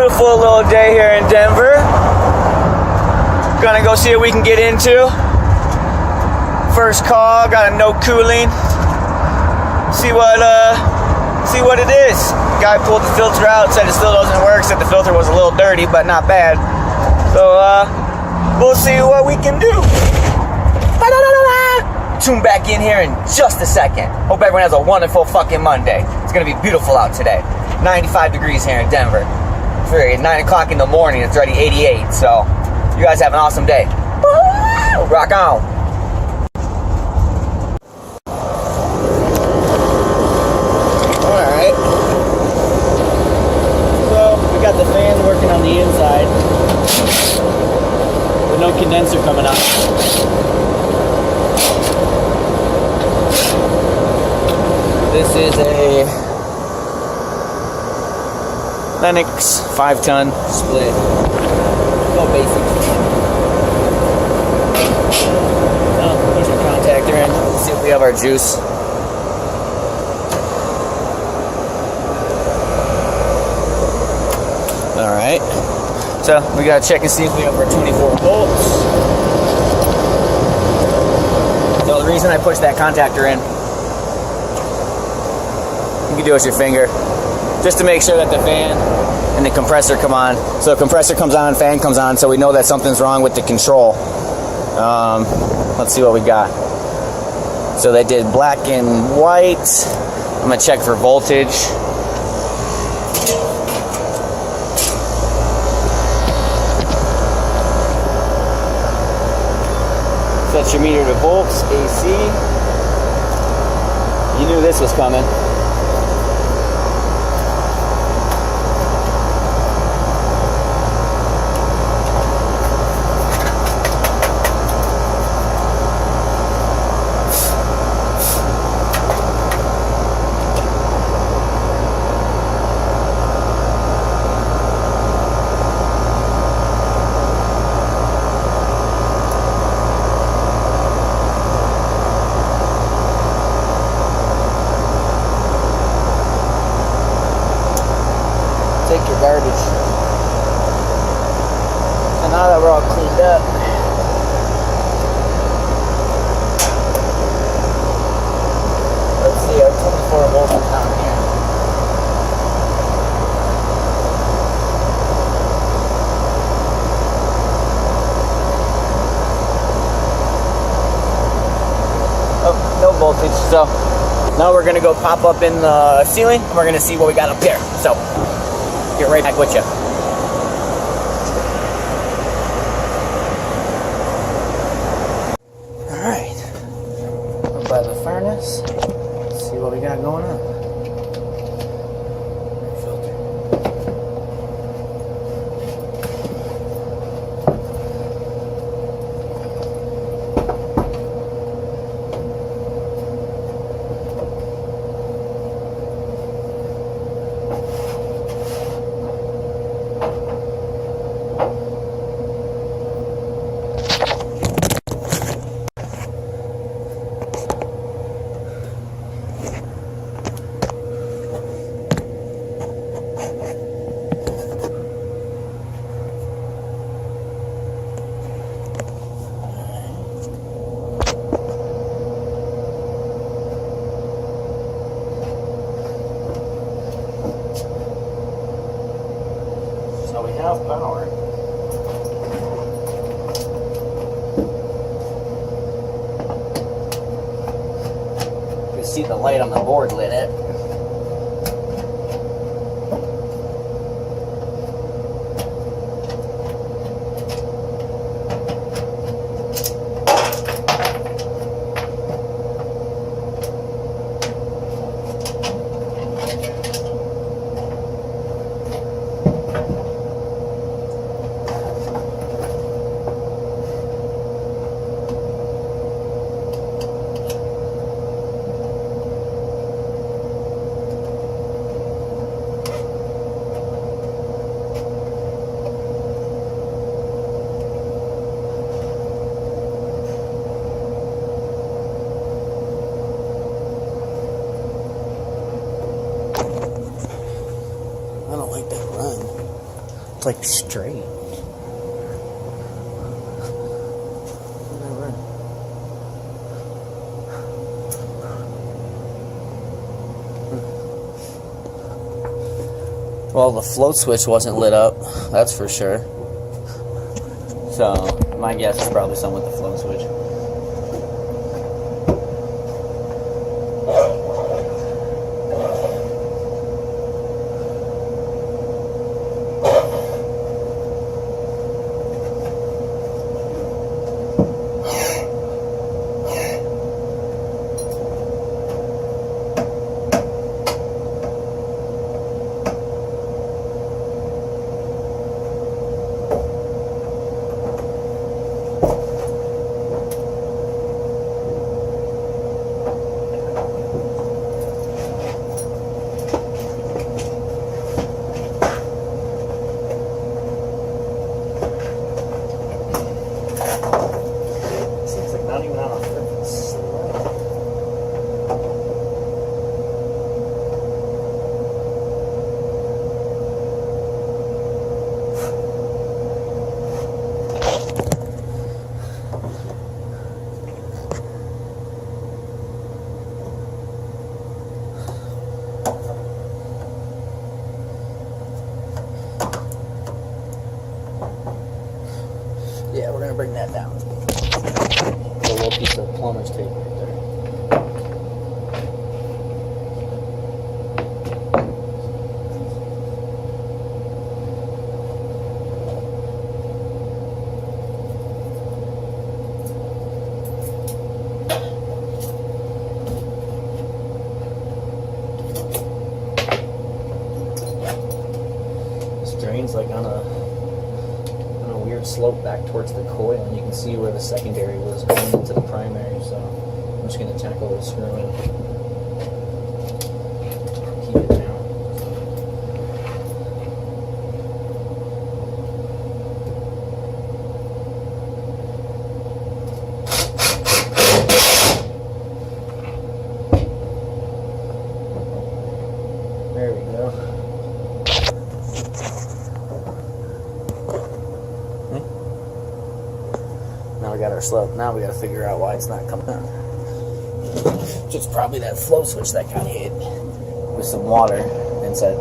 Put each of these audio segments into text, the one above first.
Beautiful little day here in Denver. Gonna go see what we can get into. First call, got a no cooling. See what it is. Guy pulled the filter out, said it still doesn't work, said the filter was a little dirty, but not bad. So we'll see what we can do. Tune back in here in just a second. Hope everyone has a wonderful fucking Monday. It's gonna be beautiful out today. 95 degrees here in Denver. It's 9 o'clock in the morning, it's already 88, so you guys have an awesome day. Rock on. Alright. So, we got the fan working on the inside. With no condenser coming out. This is a Lennox 5-ton split. No basics. Push the contactor in. Let's see if we have our juice. Alright. So we gotta check and see if we have our 24 volts. So the reason I pushed that contactor in, you can do it with your finger, just to make sure that the fan and the compressor come on. So the compressor comes on, fan comes on, so we know that something's wrong with the control. Let's see what we got. So they did black and white. I'm gonna check for voltage. Set your meter to volts, AC. You knew this was coming. Take your garbage. So now that we're all cleaned up, let's see our 24 volts is down here. Oh, no voltage. So now we're gonna go pop up in the ceiling and we're gonna see what we got up there. So get right back with you. Alright. Up by the furnace. Let's see what we got going on. Filter. So we have power. You can see the light on the board lit it. It's like straight. Well, the float switch wasn't lit up, that's for sure. So, my guess is probably something with the float switch. Yeah, we're gonna bring that down. The little piece of plumber's tape right there. This drain's like on a weird slope back towards the coil, and you can see where the secondary was going into the primary, so I'm just going to tackle the screw in. Keep it down. There we go. Now we got our slope. Now we got to figure out why it's not coming on. It's probably that flow switch that got hit with some water inside.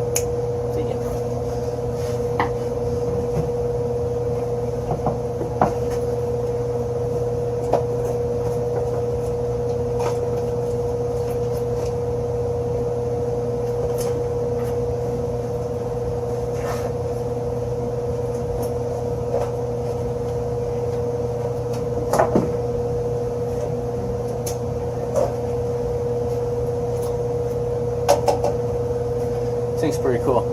Thing's pretty cool.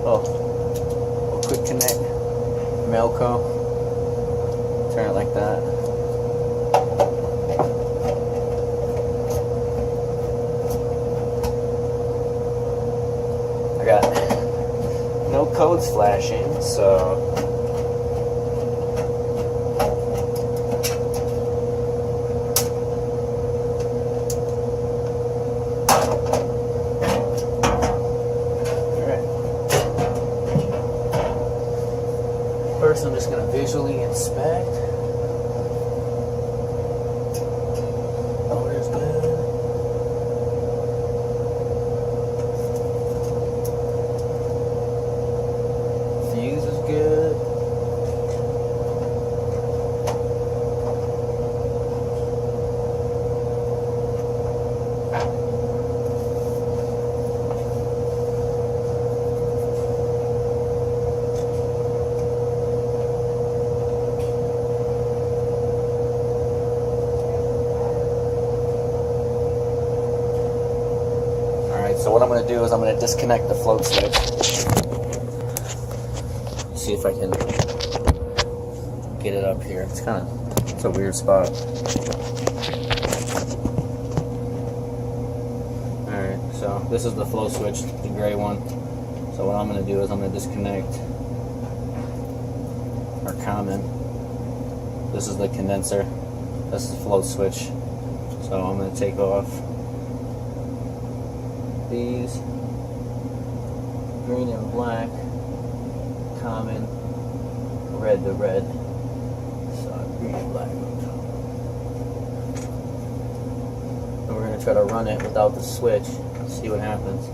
Oh, quick connect, Melco. Turn it like that. I got no codes flashing, so first, I'm just going to visually inspect. Motor's good. Fuse is good. So what I'm going to do is I'm going to disconnect the float switch. See if I can get it up here. It's a weird spot. Alright, so this is the flow switch, the gray one. So what I'm going to do is I'm going to disconnect our common. This is the condenser. This is the float switch. So I'm going to take off these green and black common. common, red to red, solid green and black. And we're going to try to run it without the switch, see what happens.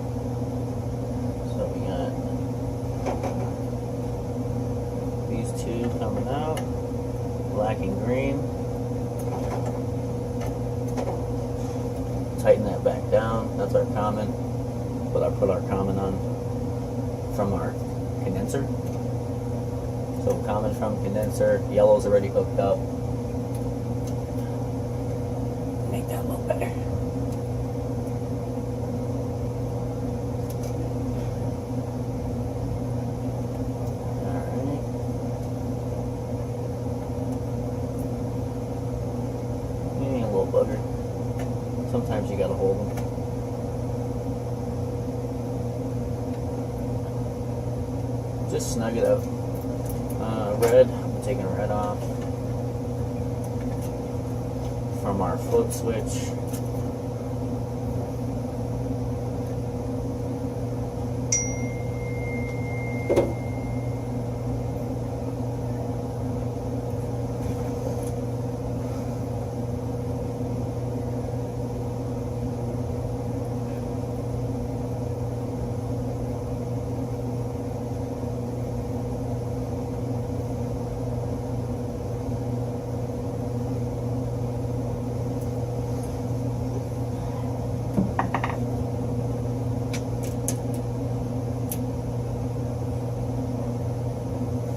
So we got these two coming out, black and green. Tighten that back down, that's our common. But I put our common on from our condenser. So common from condenser, yellow's already hooked up. Make that look better. Alright. A little bugger. Sometimes you gotta hold them. Just snug it up. Red, I'm taking red off from our float switch.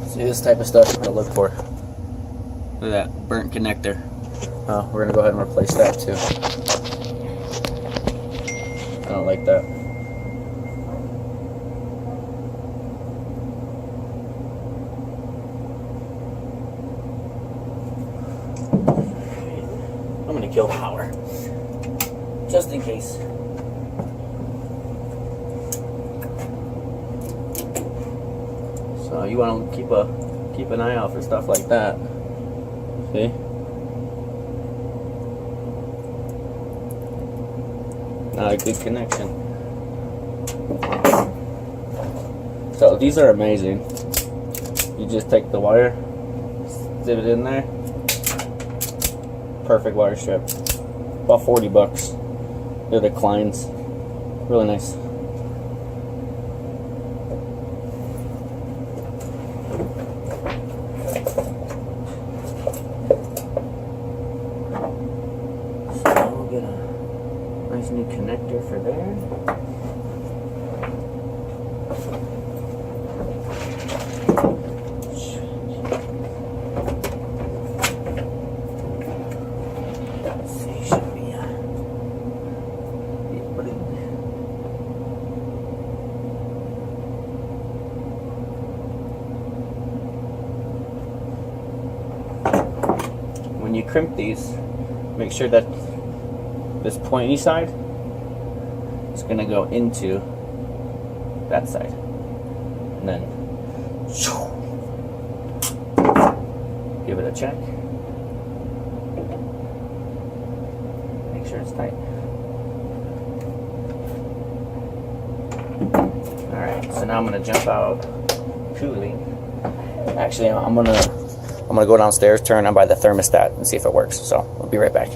See, this type of stuff I'm going to look for. Look at that burnt connector. We're going to go ahead and replace that too. I don't like that. I'm going to kill power. Just in case. So you want to keep an eye out for stuff like that. See? Not a good connection. So these are amazing. You just take the wire, stick it in there. Perfect wire strip. About 40 bucks. They're the Kleins. Really nice. Nice new connector for there. Let's see, should be when you crimp these, make sure that this pointy side is going to go into that side, and then give it a check, make sure it's tight. Alright, so now I'm going to jump out cooling. Actually, I'm gonna go downstairs, turn on by the thermostat and see if it works, so I'll be right back.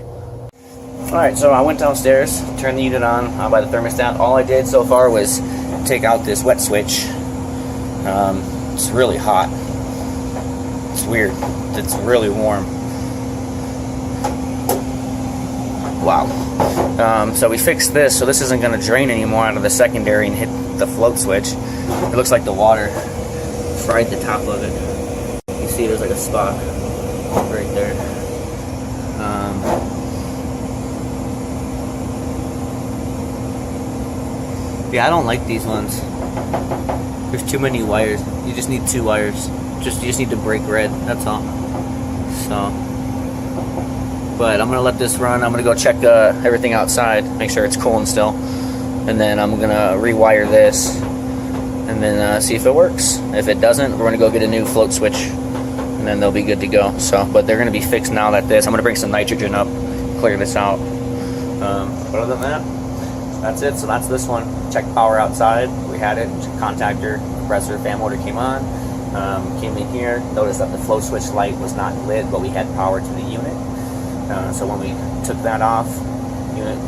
Alright, so I went downstairs, turned the unit on by the thermostat. All I did so far was take out this wet switch. It's really hot. It's weird. It's really warm. Wow. So we fixed this, so this isn't going to drain anymore out of the secondary and hit the float switch. It looks like the water fried the top of it. You see there's like a spot right there. Yeah, I don't like these ones. There's too many wires. You just need 2 wires. You just need to break red, that's all. So, but I'm gonna let this run. I'm gonna go check everything outside, make sure it's cooling still, and then I'm gonna rewire this, and then see if it works. If it doesn't, we're gonna go get a new float switch, and then they'll be good to go. So, but they're gonna be fixed now that this. I'm gonna bring some nitrogen up, clear this out. But other than that, that's it. So that's this one. Check power outside. We had it. Contactor, compressor, fan motor came on. Came in here, noticed that the float switch light was not lit, but we had power to the unit. So when we took that off, unit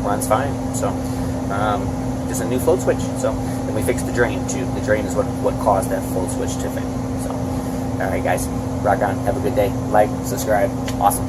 runs fine. So just a new float switch. So then we fixed the drain too. The drain is what caused that float switch to fail. So all right, guys, rock on. Have a good day. Like, subscribe. Awesome.